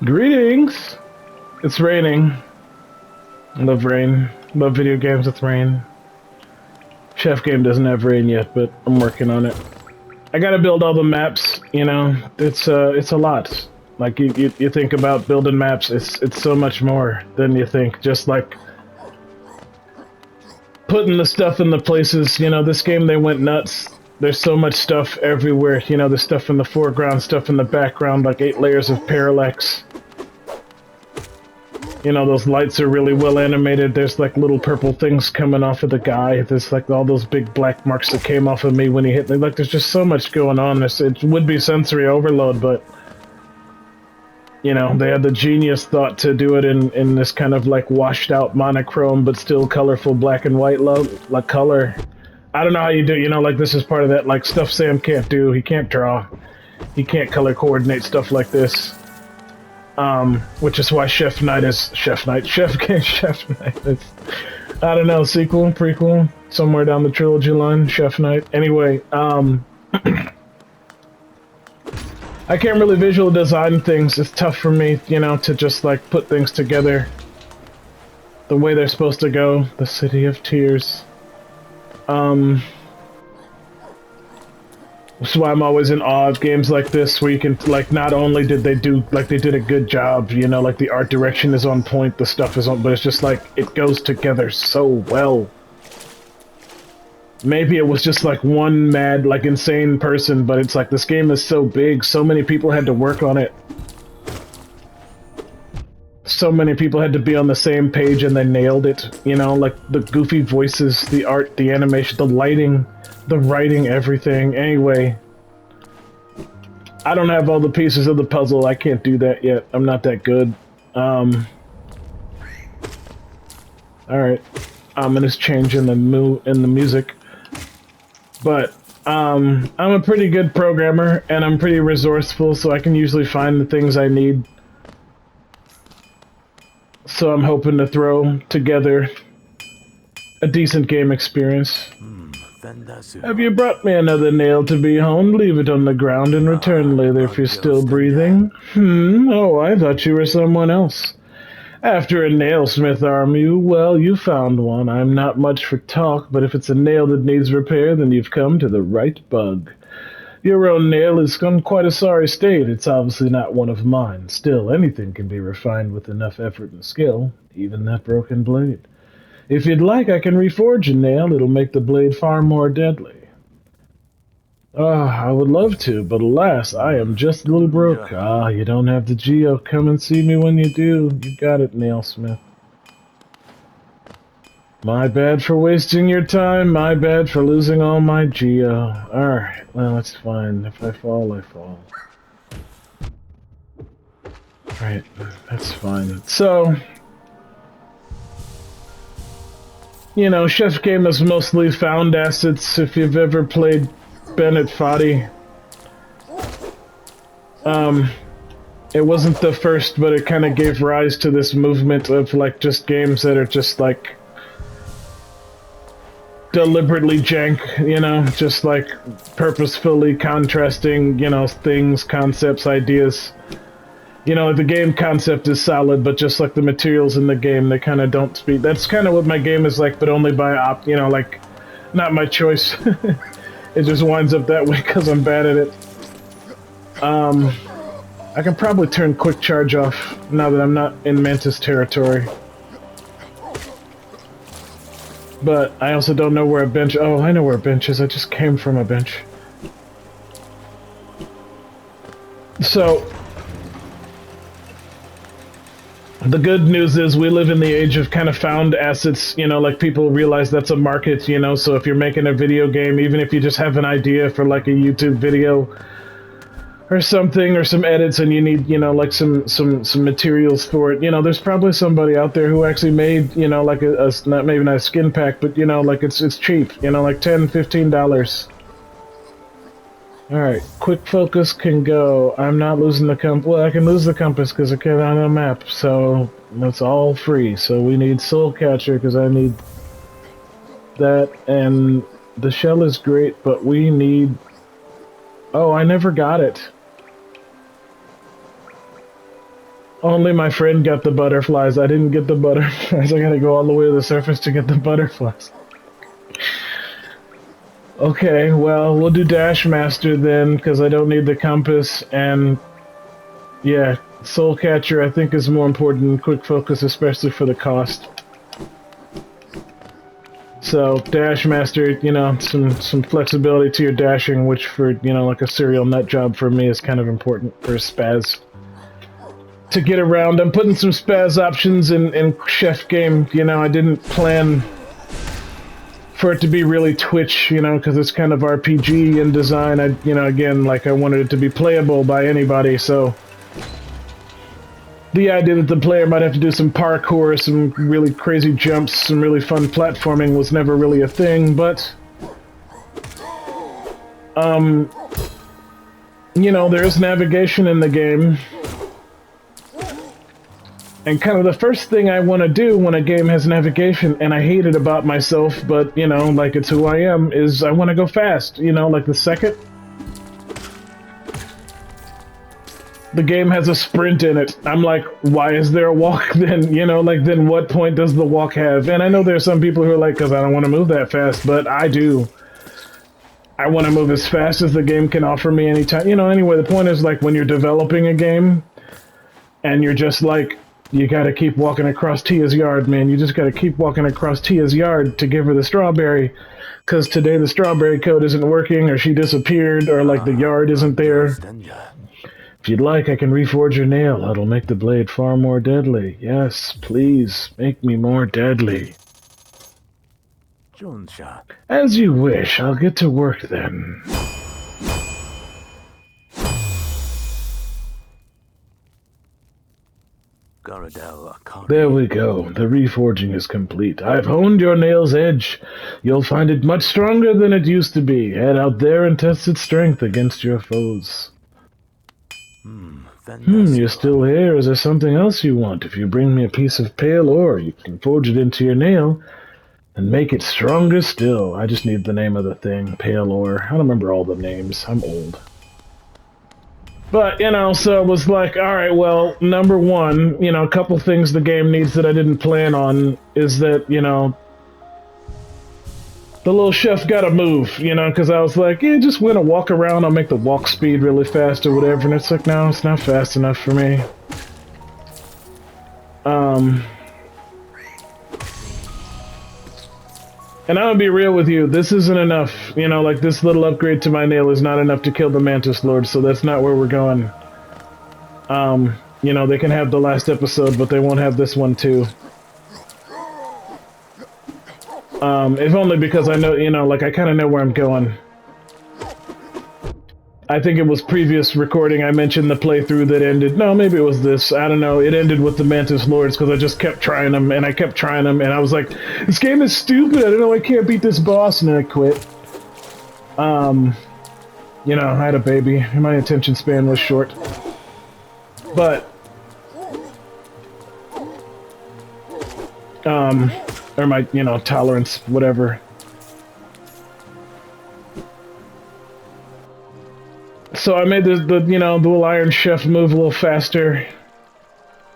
Greetings! It's raining. I love rain. Love video games with rain. Chef game doesn't have rain yet, but I'm working on it. I gotta build all the maps, you know. It's a lot. Like you think about building maps, it's so much more than you think. Just like putting the stuff in the places, you know, this game they went nuts. There's so much stuff everywhere, you know, there's stuff in the foreground, stuff in the background, like 8 layers of parallax. You know, those lights are really well animated. There's like little purple things coming off of the guy. There's like all those big black marks that came off of me when he hit me. Like, there's just so much going on. It would be sensory overload, but you know, they had the genius thought to do it in this kind of like washed out monochrome but still colorful black and white like color. I don't know how you do, you know, like this is part of that like stuff Sam can't do. He can't draw. He can't color coordinate stuff like this. Which is why Chef Knight is Chef Knight. Chef Knight. It's, I don't know, sequel, prequel, somewhere down the trilogy line, Chef Knight. Anyway, I can't really visual design things. It's tough for me, you know, to just like put things together the way they're supposed to go. The City of Tears. That's why I'm always in awe of games like this, where you can, like, not only did they do, like, they did a good job, you know, like, the art direction is on point, the stuff is on, but it's just, like, it goes together so well. Maybe it was just, like, one mad, like, insane person, but it's like, this game is so big, so many people had to work on it. So many people had to be on the same page and they nailed it, you know, like, the goofy voices, the art, the animation, the lighting, the writing, everything. Anyway, I don't have all the pieces of the puzzle. I can't do that yet. I'm not that good. Alright. Ominous change in the music. But, I'm a pretty good programmer, and I'm pretty resourceful, so I can usually find the things I need. So I'm hoping to throw together a decent game experience. Have you brought me another nail to be honed? Leave it on the ground and return later if you're still breathing. Oh, I thought you were someone else. After a nailsmith, are you? Well, you found one. I'm not much for talk, but if it's a nail that needs repair, then you've come to the right bug. Your own nail is in quite a sorry state. It's obviously not one of mine. Still, anything can be refined with enough effort and skill, even that broken blade. If you'd like, I can reforge a nail. It'll make the blade far more deadly. I would love to, but alas, I am just a little broke. You don't have the geo. Come and see me when you do. You got it, nailsmith. My bad for wasting your time. My bad for losing all my geo. Alright, well, that's fine. If I fall, I fall. Right, that's fine. So, you know, Chef Game is mostly found assets. If you've ever played Bennett Foddy, it wasn't the first, but it kind of gave rise to this movement of, like, just games that are just, like, deliberately jank, you know, just, like, purposefully contrasting, you know, things, concepts, ideas. You know, the game concept is solid, but just like the materials in the game, they kind of don't speak. That's kind of what my game is like, but only by you know, like, not my choice. It just winds up that way because I'm bad at it. I can probably turn quick charge off now that I'm not in Mantis territory. But I also don't know where a bench... Oh, I know where a bench is. I just came from a bench. So, the good news is we live in the age of kind of found assets, you know, like people realize that's a market, you know, so if you're making a video game, even if you just have an idea for like a YouTube video or something, or some edits and you need, you know, like some materials for it, you know, there's probably somebody out there who actually made, you know, like not maybe not a skin pack, but you know, like it's cheap, you know, like $10-15. Alright, quick focus can go. I'm not losing the compass. Well, I can lose the compass because I can't on a map, so it's all free. So we need Soul Catcher because I need that, and the shell is great, but we need... Oh, I never got it. Only my friend got the butterflies. I didn't get the butterflies. I gotta go all the way to the surface to get the butterflies. Okay, well, we'll do Dash Master then, because I don't need the compass, and yeah, Soul Catcher I think is more important than Quick Focus, especially for the cost. So, Dash Master, you know, some flexibility to your dashing, which for, you know, like a serial nut job for me is kind of important for spaz. To get around, I'm putting some spaz options in Chef Game, you know, I didn't plan for it to be really Twitch, you know, because it's kind of RPG in design. I, you know, again, like I wanted it to be playable by anybody, so the idea that the player might have to do some parkour, some really crazy jumps, some really fun platforming was never really a thing, but you know, there's navigation in the game. And kind of the first thing I want to do when a game has navigation, and I hate it about myself, but, you know, like, it's who I am, is I want to go fast. You know, like the second the game has a sprint in it, I'm like, why is there a walk then? You know, like, then what point does the walk have? And I know there's some people who are like, because I don't want to move that fast, but I do. I want to move as fast as the game can offer me anytime. You know, anyway, the point is, like, when you're developing a game, and you're just like, you gotta keep walking across Tia's yard, man. You just gotta keep walking across Tia's yard to give her the strawberry. Because today the strawberry code isn't working, or she disappeared, or like the yard isn't there. If you'd like, I can reforge your nail. That'll make the blade far more deadly. Yes, please, make me more deadly. As you wish. I'll get to work then. There we go. The reforging is complete. I've honed your nail's edge. You'll find it much stronger than it used to be. Head out there and test its strength against your foes. You're still here. Is there something else you want? If you bring me a piece of pale ore, you can forge it into your nail and make it stronger still. I just need the name of the thing. Pale ore. I don't remember all the names. I'm old. But, you know, so it was like, alright, well, number one, you know, a couple things the game needs that I didn't plan on is that, you know, the little chef gotta move, you know, because I was like, yeah, just gonna walk around, I'll make the walk speed really fast or whatever, and it's like, no, it's not fast enough for me. And I'm gonna be real with you, this isn't enough. You know, like, this little upgrade to my nail is not enough to kill the Mantis Lord, so that's not where we're going. You know, they can have the last episode, but they won't have this one too. If only because I know, you know, like, I kind of know where I'm going. I think it was previous recording I mentioned the playthrough that ended. No, maybe it was this. I don't know. It ended with the Mantis Lords because I just kept trying them, and I kept trying them, and I was like, this game is stupid. I don't know. I can't beat this boss, and then I quit. You know, I had a baby, and my attention span was short. But, or my, you know, tolerance, whatever. So I made the you know, the little Iron Chef move a little faster.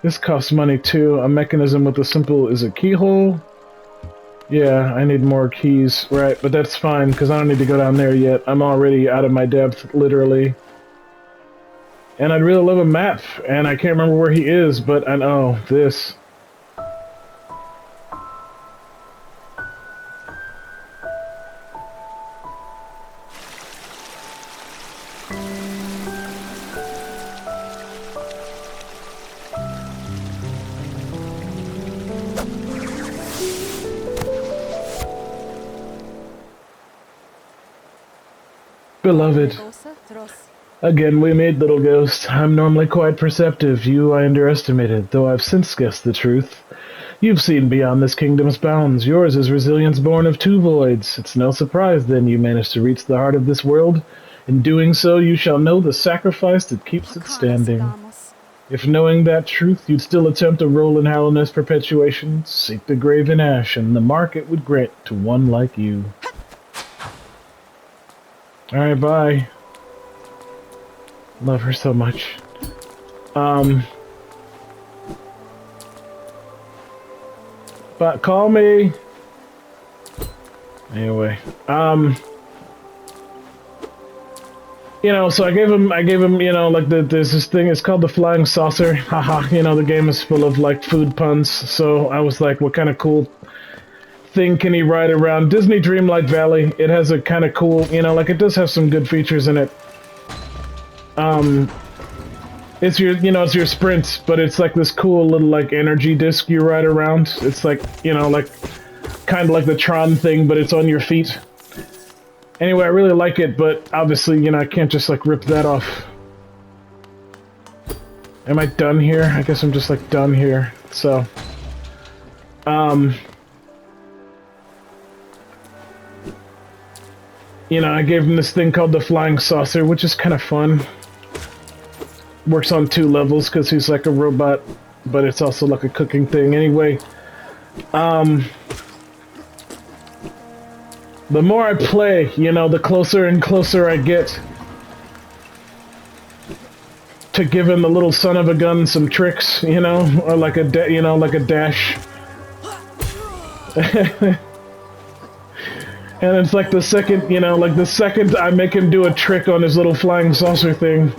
This costs money too. A mechanism with a simple is a keyhole. Yeah, I need more keys, right? But that's fine because I don't need to go down there yet. I'm already out of my depth, literally. And I'd really love a map, and I can't remember where he is, but I know this. Beloved. Again, we made Little Ghost. I'm normally quite perceptive. You I underestimated, though I've since guessed the truth. You've seen beyond this kingdom's bounds. Yours is resilience born of two voids. It's no surprise, then, you managed to reach the heart of this world. In doing so, you shall know the sacrifice that keeps it standing. If knowing that truth, you'd still attempt a role in Hallowness perpetuation, seek the grave in ash, and the mark it would grant to one like you. Alright, bye. Love her so much. But call me. Anyway, you know, so I gave him, you know, like there's this thing. It's called the flying saucer. Haha. You know, the game is full of like food puns. So I was like, what kind of cool thing can he ride around? Disney Dreamlight Valley. It has a kind of cool, you know, like it does have some good features in it. It's your, you know, it's your sprints, but it's like this cool little like energy disc you ride around. It's like, you know, like kind of like the Tron thing, but it's on your feet. Anyway, I really like it, but obviously, you know, I can't just like rip that off. Am I done here? I guess I'm just like done here. So, you know, I gave him this thing called the flying saucer, which is kind of fun. Works on 2 levels because he's like a robot, but it's also like a cooking thing. Anyway, the more I play, you know, the closer and closer I get to giving the little son of a gun some tricks, you know, or like a like a dash. And it's like the second, you know, like the second I make him do a trick on his little flying saucer thing,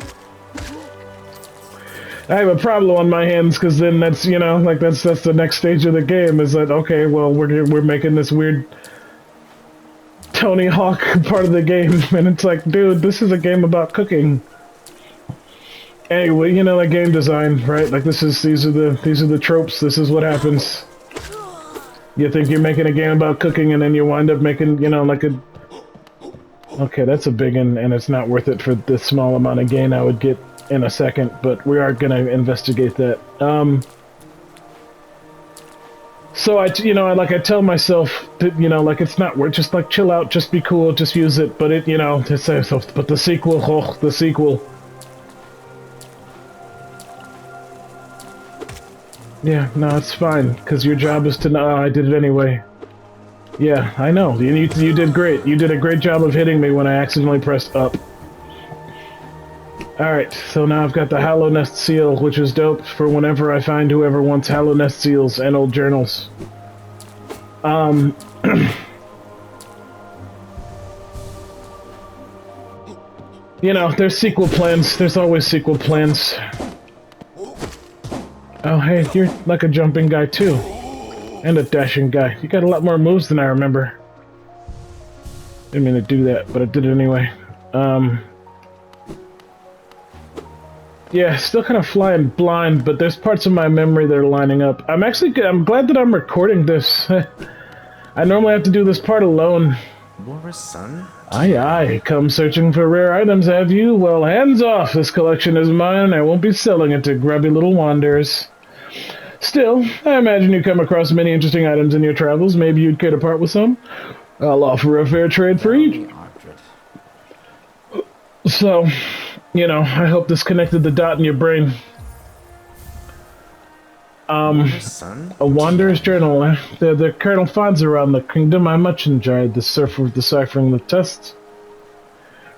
I have a problem on my hands, because then that's, you know, like that's the next stage of the game, is that, okay, well, we're making this weird Tony Hawk part of the game, and it's like, dude, this is a game about cooking. Anyway, you know, like game design, right? Like these are the tropes. This is what happens. You think you're making a game about cooking, and then you wind up making, you know, like a... Okay, that's a big one, and it's not worth it for the small amount of gain I would get in a second, but we are gonna investigate that. So I tell myself that, you know, like it's not worth, just like chill out, just be cool, just use it. But it, you know, but the sequel, oh, the sequel. Yeah, no, it's fine, because your job is to know. I did it anyway. Yeah, I know. You did great. You did a great job of hitting me when I accidentally pressed up. Alright, so now I've got the Hollow Nest seal, which is dope for whenever I find whoever wants Hollow Nest seals and old journals. You know, there's sequel plans. There's always sequel plans. Oh, hey, you're like a jumping guy, too. And a dashing guy. You got a lot more moves than I remember. Didn't mean to do that, but I did it anyway. Yeah, still kind of flying blind, but there's parts of my memory that are lining up. I'm glad that I'm recording this. I normally have to do this part alone. Laura's son? Aye, aye. Come searching for rare items, have you? Well, hands off. This collection is mine. I won't be selling it to grubby little wanderers. Still, I imagine you come across many interesting items in your travels. Maybe you'd care to part with some? I'll offer a fair trade for each. So, you know, I hope this connected the dot in your brain. Son? A Wanderer's Journal. The Colonel finds around the kingdom. I much enjoyed deciphering the tests.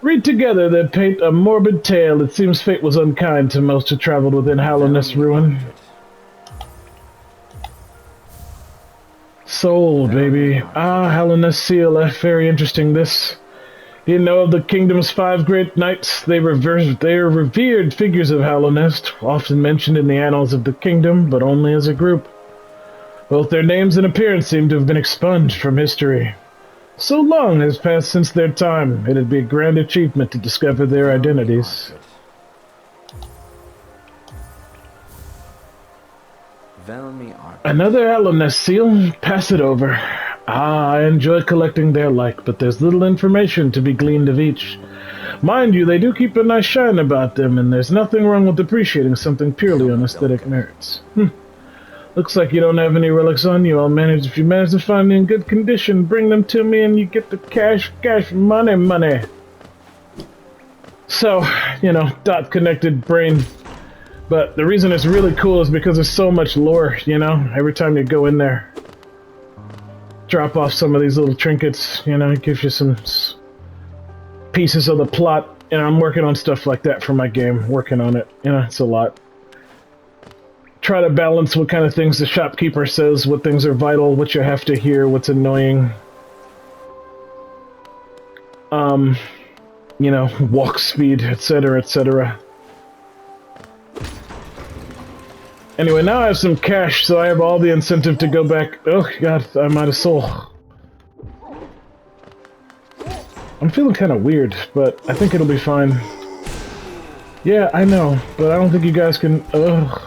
Read together, they paint a morbid tale. It seems fate was unkind to most who traveled within Hollow Nest ruin. Sold, baby. Ah, Hollow Nest seal. Very interesting, this. You know of the kingdom's 5 great knights? They are revered figures of Hollow Nest, often mentioned in the annals of the kingdom, but only as a group. Both their names and appearance seem to have been expunged from history. So long has passed since their time, it'd be a grand achievement to discover their identities. Another Hollow Nest seal? Pass it over. Ah, I enjoy collecting their like, but there's little information to be gleaned of each. Mind you, they do keep a nice shine about them, and there's nothing wrong with appreciating something purely on aesthetic merits. Looks like you don't have any relics on you. If you manage to find them in good condition, bring them to me and you get the cash, money. So, you know, dot-connected brain. But the reason it's really cool is because there's so much lore, you know? Every time you go in there, drop off some of these little trinkets, you know, it gives you some pieces of the plot. And I'm working on stuff like that for my game, working on it, you know, it's a lot. try to balance what kind of things the shopkeeper says, what things are vital, what you have to hear, what's annoying. You know, walk speed, etc., etc. Anyway, now I have some cash, so I have all the incentive to go back. Oh god, I'm out of soul. I'm feeling kind of weird, but I think it'll be fine. Yeah, I know, but I don't think you guys can... Ugh.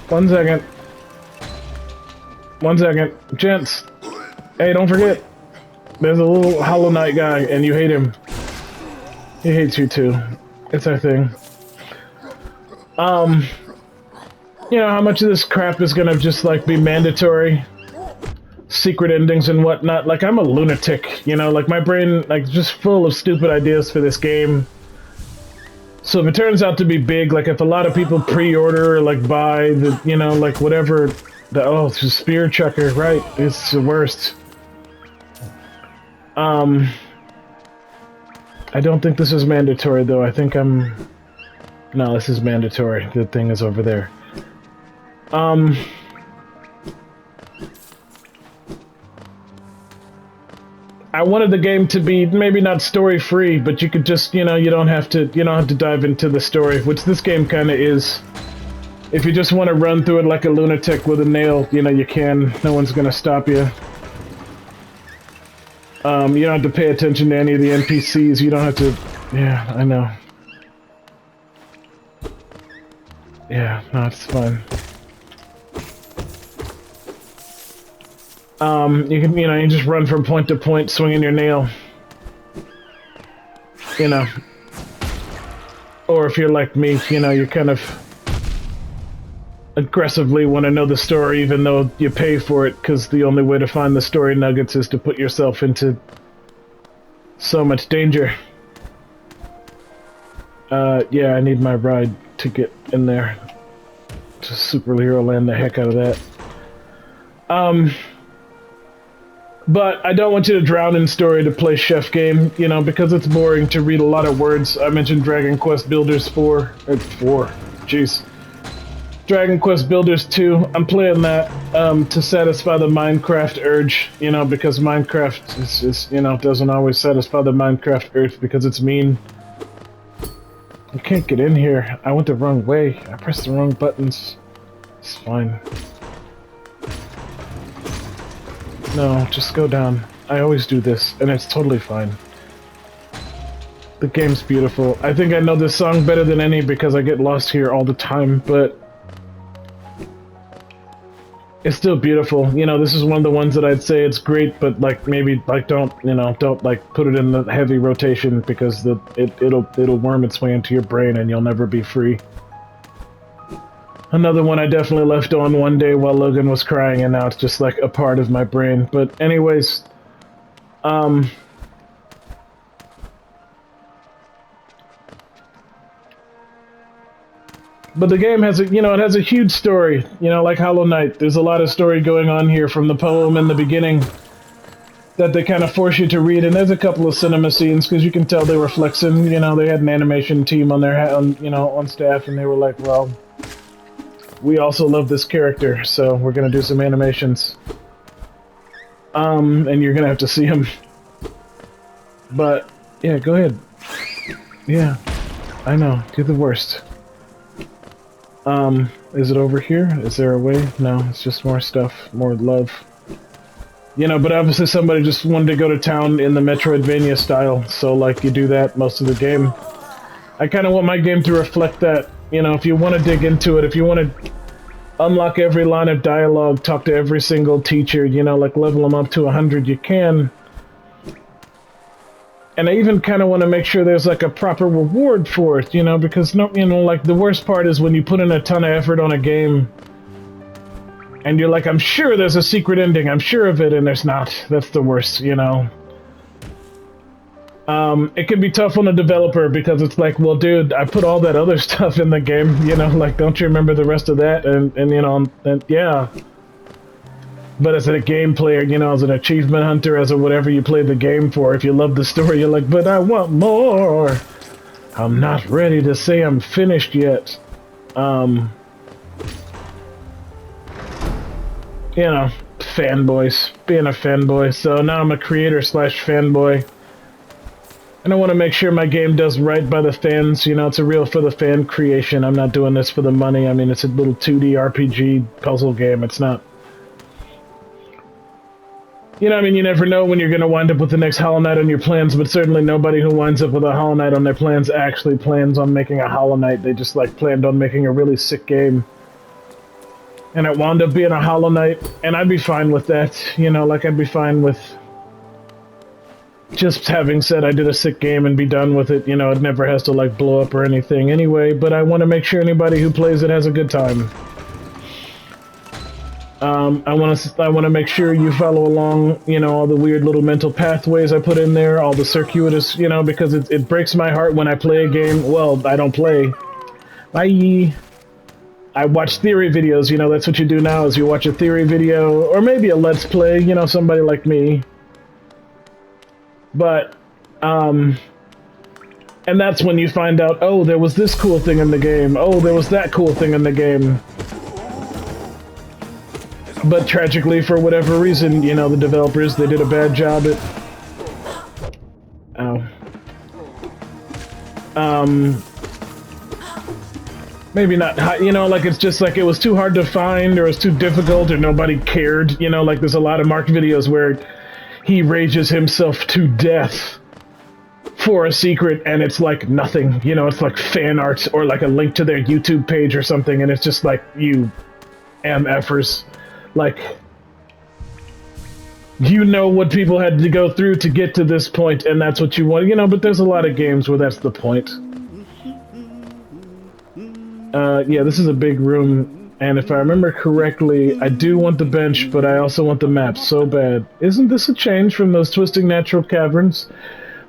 1 second. 1 second. Gents! Hey, don't forget! There's a little Hollow Knight guy, and you hate him. He hates you too. It's our thing. You know, how much of this crap is gonna just, like, be mandatory? Secret endings and whatnot. Like, I'm a lunatic, you know? Like, my brain, like, just full of stupid ideas for this game. So if it turns out to be big, like, if a lot of people pre-order or, like, buy the, you know, like, whatever... oh, it's a spear chucker, right. It's the worst. I don't think this is mandatory, though. I think I'm... No, this is mandatory. The thing is over there. I wanted the game to be maybe not story-free, but you could just, you know, you don't have to dive into the story, which this game kind of is. If you just want to run through it like a lunatic with a nail, you know, you can. No one's gonna stop you. You don't have to pay attention to any of the NPCs. You don't have to... Yeah, I know. Yeah, no, it's fine. You can, you know, you just run from point to point, swinging your nail. You know. Or if you're like me, you know, you kind of aggressively want to know the story even though you pay for it, because the only way to find the story nuggets is to put yourself into so much danger. Yeah, I need my ride to get in there. To superhero land the heck out of that. But I don't want you to drown in story to play Chef Game, you know, because it's boring to read a lot of words. I mentioned Dragon Quest Builders 4. 4. Jeez. Dragon Quest Builders 2. I'm playing that to satisfy the Minecraft urge, you know, because Minecraft is, you know, doesn't always satisfy the Minecraft urge because it's mean. You can't get in here. I went the wrong way. I pressed the wrong buttons. It's fine. No, just go down. I always do this, and it's totally fine. The game's beautiful. I think I know this song better than any because I get lost here all the time, but... it's still beautiful. You know, this is one of the ones that I'd say it's great, but, like, maybe, like, don't, you know, don't, like, put it in the heavy rotation because it'll worm its way into your brain and you'll never be free. Another one I definitely left on one day while Logan was crying, and now it's just like a part of my brain. But anyways, but the game has a, you know, it has a huge story, you know, like Hollow Knight. There's a lot of story going on here from the poem in the beginning that they kind of force you to read, and there's a couple of cinema scenes because you can tell they were flexing. You know, they had an animation team on their, on staff, and they were like, well, we also love this character, so we're gonna do some animations. And you're gonna have to see him. But, yeah, go ahead. Yeah, I know, you're the worst. Is it over here? Is there a way? No, it's just more stuff, more love. You know, but obviously somebody just wanted to go to town in the Metroidvania style, so, like, you do that most of the game. I kind of want my game to reflect that. You know, if you want to dig into it, if you want to unlock every line of dialogue, talk to every single teacher, you know, like level them up to 100, you can. And I even kind of want to make sure there's like a proper reward for it, you know, because, no, you know, like the worst part is when you put in a ton of effort on a game and you're like, I'm sure there's a secret ending, I'm sure of it, and there's not. That's the worst, you know. It can be tough on a developer because it's like, well, dude, I put all that other stuff in the game, you know, like, don't you remember the rest of that? And you know, and yeah. But as a game player, you know, as an achievement hunter, as a whatever you play the game for, if you love the story, you're like, but I want more. I'm not ready to say I'm finished yet. You know, fanboys, being a fanboy. So now I'm a creator slash fanboy. And I want to make sure my game does right by the fans. You know, it's a real for the fan creation. I'm not doing this for the money. I mean, it's a little 2D RPG puzzle game. It's not... You know, I mean, you never know when you're going to wind up with the next Hollow Knight on your plans, but certainly nobody who winds up with a Hollow Knight on their plans actually plans on making a Hollow Knight. They just, like, planned on making a really sick game. And it wound up being a Hollow Knight, and I'd be fine with that. You know, like, I'd be fine with just having said I did a sick game and be done with it. You know, it never has to, like, blow up or anything anyway, but I want to make sure anybody who plays it has a good time. I want to make sure you follow along, you know, all the weird little mental pathways I put in there, all the circuitous, you know, because it breaks my heart when I play a game. Well, I don't play. Bye. I watch theory videos, you know, that's what you do now, is you watch a theory video, or maybe a Let's Play, you know, somebody like me. But, and that's when you find out, oh, there was this cool thing in the game, oh, there was that cool thing in the game. But tragically, for whatever reason, you know, the developers, they did a bad job at... Maybe not, you know, like, it's just like it was too hard to find, or it was too difficult, or nobody cared, you know, like there's a lot of Mark videos where he rages himself to death for a secret, and it's like nothing, you know, it's like fan art, or like a link to their YouTube page or something, and it's just like, you MFers. Like, you know what people had to go through to get to this point, and that's what you want, you know, but there's a lot of games where that's the point. Yeah, this is a big room, and if I remember correctly, I do want the bench, but I also want the map so bad. Isn't this a change from those twisting natural caverns?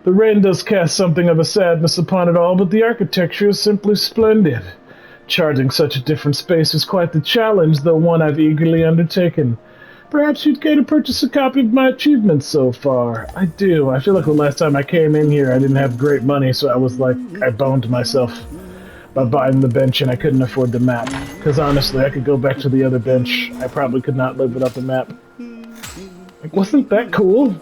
The rain does cast something of a sadness upon it all, but the architecture is simply splendid. Charting such a different space is quite the challenge, though one I've eagerly undertaken. Perhaps you'd care to purchase a copy of my achievements so far. I do. I feel like the last time I came in here I didn't have great money, so I was like, I boned myself by buying the bench and I couldn't afford the map. Because honestly, I could go back to the other bench. I probably could not live without the map. Like, wasn't that cool?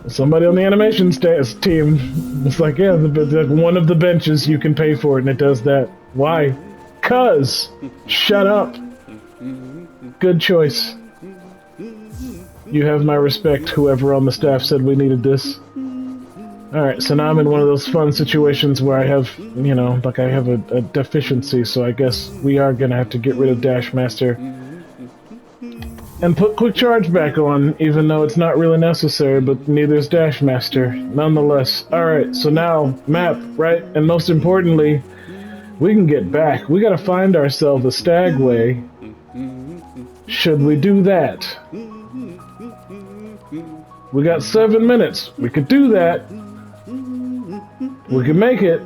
Somebody on the animation team was like, yeah, one of the benches you can pay for it, and it does that. Why? 'Cause. Shut up. Good choice. You have my respect, whoever on the staff said we needed this. Alright, so now I'm in one of those fun situations where I have, you know, like I have a deficiency, so I guess we are gonna have to get rid of Dash Master. And put Quick Charge back on, even though it's not really necessary, but neither is Dash Master, nonetheless. Alright, so now, map, right? And most importantly, we can get back. We gotta find ourselves a stagway. Should we do that? We got 7 minutes. We could do that. We can make it.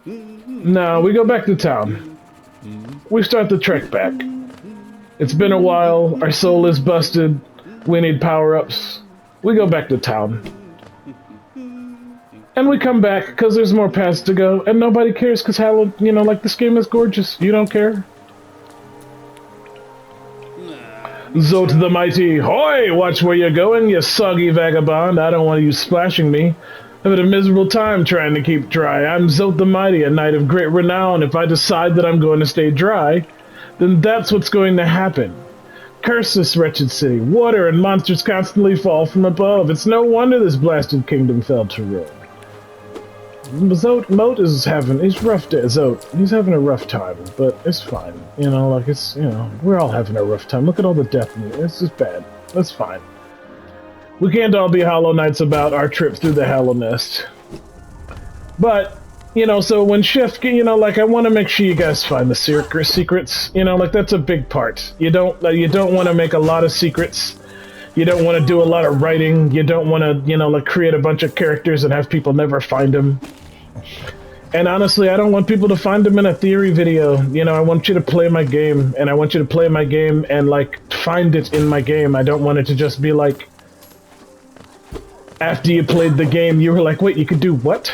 No, we go back to town. We start the trek back. It's been a while, our soul is busted, we need power-ups. We go back to town. And we come back, because there's more paths to go, and nobody cares, because Halo, you know, like, this game is gorgeous. You don't care? Zote the Mighty, hoy! Watch where you're going, you soggy vagabond. I don't want you splashing me. I've had a miserable time trying to keep dry. I'm Zote the Mighty, a knight of great renown. If I decide that I'm going to stay dry, then that's what's going to happen. Curse this wretched city. Water and monsters constantly fall from above. It's no wonder this blasted kingdom fell to ruin. Zote Moat is having, he's rough day, Zote, he's having a rough time, but it's fine. You know, like, it's, you know, we're all having a rough time. Look at all the death. It's just bad. That's fine. We can't all be Hollow Knights about our trip through the Hollow Nest. But, you know, so when Shift, you know, like, I want to make sure you guys find the secrets, you know, like, that's a big part. You don't want to make a lot of secrets. You don't want to do a lot of writing. You don't want to, you know, like, create a bunch of characters and have people never find them. And honestly, I don't want people to find them in a theory video. You know, I want you to play my game, and I want you to play my game and, like, find it in my game. I don't want it to just be like, after you played the game, you were like, wait, you could do what?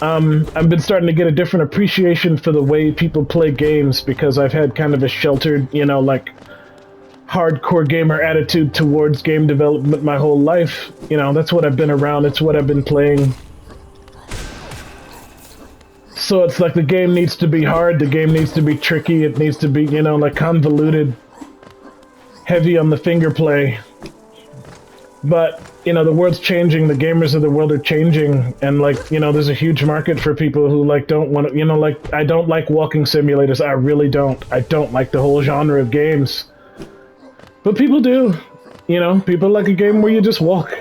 I've been starting to get a different appreciation for the way people play games because I've had kind of a sheltered, you know, like, hardcore gamer attitude towards game development my whole life. You know, that's what I've been around, it's what I've been playing. So it's like the game needs to be hard, the game needs to be tricky, it needs to be, you know, like convoluted, heavy on the finger play. But, you know, the world's changing, the gamers of the world are changing, and, like, you know, there's a huge market for people who, like, don't want to, you know, like, I don't like walking simulators, I really don't. I don't like the whole genre of games. But people do. You know, people like a game where you just walk.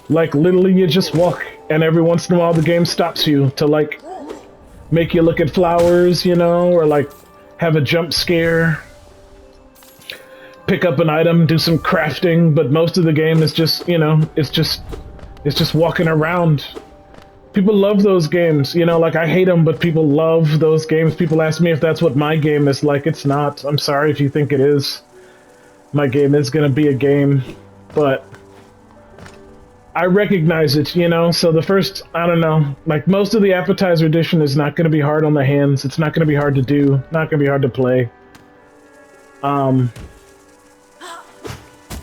Like, literally you just walk, and every once in a while the game stops you to, like, make you look at flowers, you know, or, like, have a jump scare. Pick up an item, do some crafting, but most of the game is just, you know, it's just walking around. People love those games, you know, like I hate them, but people love those games. People ask me if that's what my game is like. It's not. I'm sorry if you think it is. My game is gonna be a game, but I recognize it, you know, so the first, I don't know, like most of the appetizer edition is not gonna be hard on the hands. It's not gonna be hard to do, not gonna be hard to play.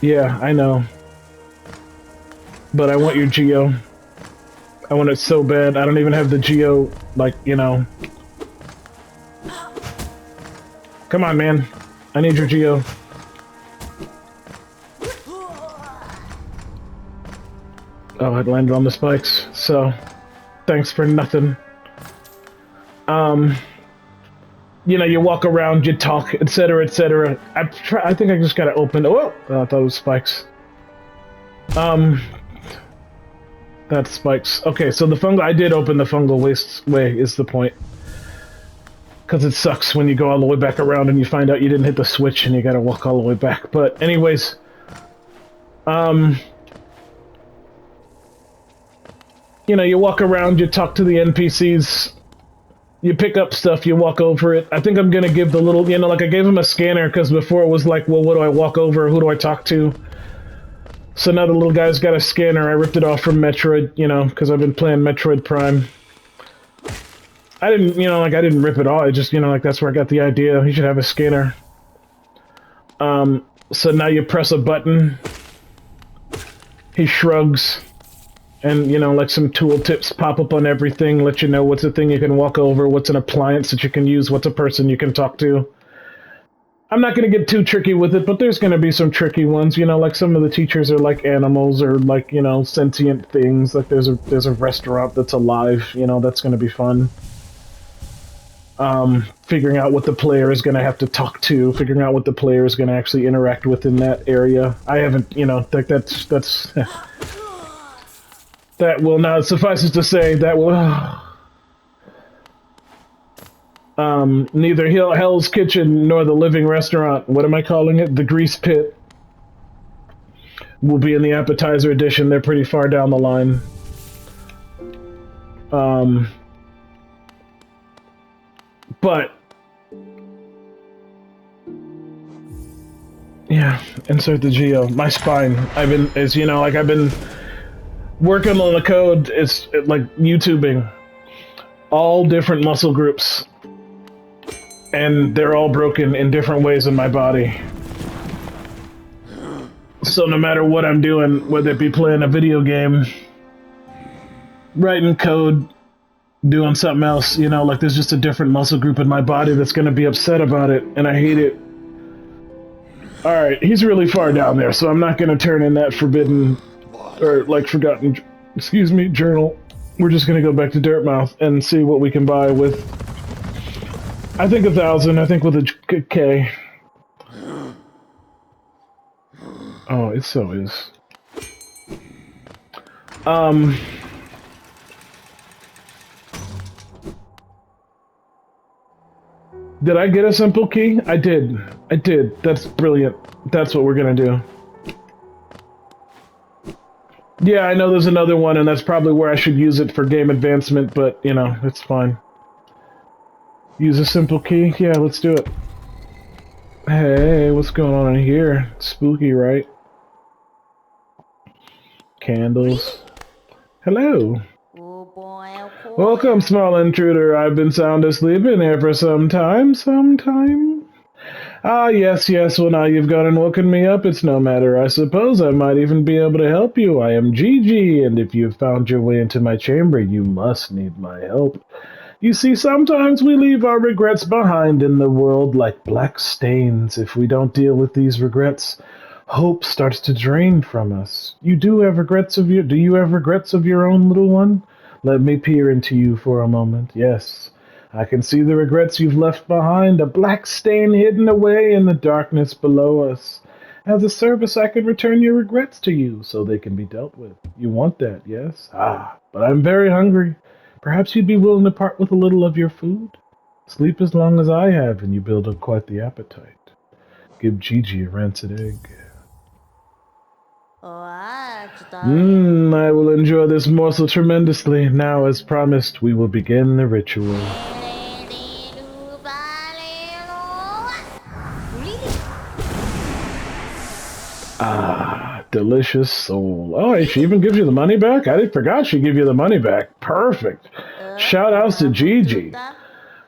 Yeah, I know. But I want your Geo. I want it so bad. I don't even have the Geo, like, you know. Come on, man. I need your Geo. Oh, it landed on the spikes, so thanks for nothing. You know, you walk around, you talk, etc., etc. I think I just gotta open. Oh, I thought it was spikes. That's spikes. Okay, so the fungal. I did open the fungal waste way. Is the point? Because it sucks when you go all the way back around and you find out you didn't hit the switch and you gotta walk all the way back. But anyways, you know, you walk around, you talk to the NPCs. You pick up stuff, you walk over it. I think I'm gonna give the little, you know, like I gave him a scanner, because before it was like, well, what do I walk over? Who do I talk to? So now the little guy's got a scanner. I ripped it off from Metroid, you know, because I've been playing Metroid Prime. I didn't, you know, like, I didn't rip it off. I just, you know, like, that's where I got the idea. He should have a scanner. So now you press a button. He shrugs. And, you know, like some tooltips pop up on everything, let you know what's a thing you can walk over, what's an appliance that you can use, what's a person you can talk to. I'm not going to get too tricky with it, but there's going to be some tricky ones. You know, like some of the teachers are like animals or like, you know, sentient things. Like there's a restaurant that's alive, you know, that's going to be fun. Figuring out what the player is going to have to talk to, figuring out what the player is going to actually interact with in that area. I haven't, you know, that's that will not, suffices to say, that will... neither Hell's Kitchen nor the Living Restaurant, what am I calling it? The Grease Pit, will be in the appetizer edition. They're pretty far down the line. But... yeah, insert the Geo. My spine. I've been, as you know, like I've been... working on the code is like YouTubing all different muscle groups, and they're all broken in different ways in my body. So no matter what I'm doing, whether it be playing a video game, writing code, doing something else, you know, like there's just a different muscle group in my body that's going to be upset about it, and I hate it. Alright, he's really far down there, so I'm not going to turn in that forbidden... or, like, forgotten, excuse me, journal. We're just gonna go back to Dirtmouth and see what we can buy with... I think 1,000, I think with a K. Oh, it so is. Did I get a simple key? I did. I did. That's brilliant. That's what we're gonna do. Yeah, I know there's another one, and that's probably where I should use it for game advancement, but, you know, it's fine. Use a simple key? Yeah, let's do it. Hey, what's going on in here? Spooky, right? Candles. Hello. Oh boy, oh boy. Welcome, small intruder. I've been sound asleep in here for some time. Ah, yes, well now you've gone and woken me up, it's no matter. I suppose I might even be able to help you. I am Gigi, and if you've found your way into my chamber, you must need my help. You see, sometimes we leave our regrets behind in the world like black stains. If we don't deal with these regrets, hope starts to drain from us. Do you have regrets of your own, little one? Let me peer into you for a moment. Yes, I can see the regrets you've left behind, a black stain hidden away in the darkness below us. As a service, I can return your regrets to you, so they can be dealt with. You want that, yes? Ah, but I'm very hungry. Perhaps you'd be willing to part with a little of your food? Sleep as long as I have, and you build up quite the appetite. Give Gigi a rancid egg. I will enjoy this morsel tremendously. Now, as promised, we will begin the ritual. Ah, delicious soul. Oh, she even gives you the money back? I forgot she gave you the money back. Perfect. Shoutouts to Gigi.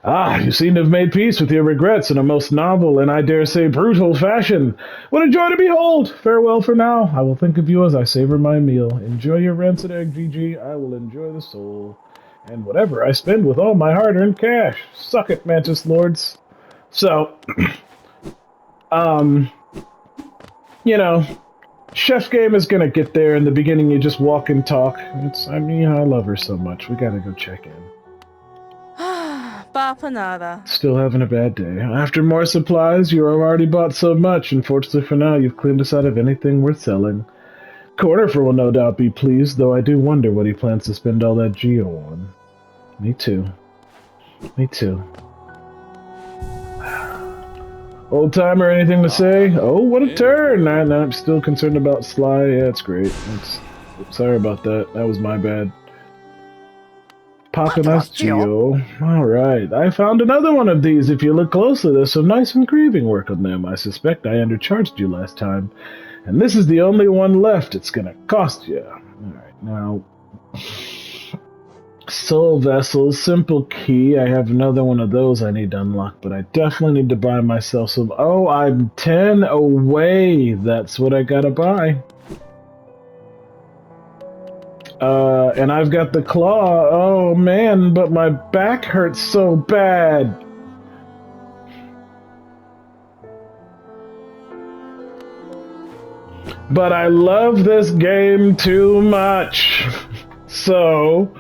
Ah, you seem to have made peace with your regrets in a most novel and I dare say brutal fashion. What a joy to behold! Farewell for now. I will think of you as I savor my meal. Enjoy your rancid egg, Gigi. I will enjoy the soul. And whatever I spend with all my hard-earned cash. Suck it, Mantis Lords. So, you know, Chef's Game is gonna get there. In the beginning, you just walk and talk. I love her so much. We gotta go check in. Bapanada. Still having a bad day. After more supplies, you have already bought so much. Unfortunately for now, you've cleaned us out of anything worth selling. Cornifer will no doubt be pleased, though I do wonder what he plans to spend all that geo on. Me too. Old timer, anything to say? Oh, what a turn! I'm still concerned about Sly. Yeah, it's great. Sorry about that. That was my bad. Papanas Geo. Alright, I found another one of these. If you look closely, there's some nice engraving work on them. I suspect I undercharged you last time. And this is the only one left. It's gonna cost you. Alright, now... Soul Vessels, Simple Key. I have another one of those I need to unlock, but I definitely need to buy myself some... Oh, I'm 10 away. That's what I gotta buy. And I've got the claw. Oh man, but my back hurts so bad. But I love this game too much. So,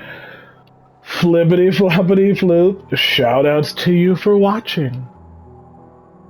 flippity floppity floop, shoutouts to you for watching.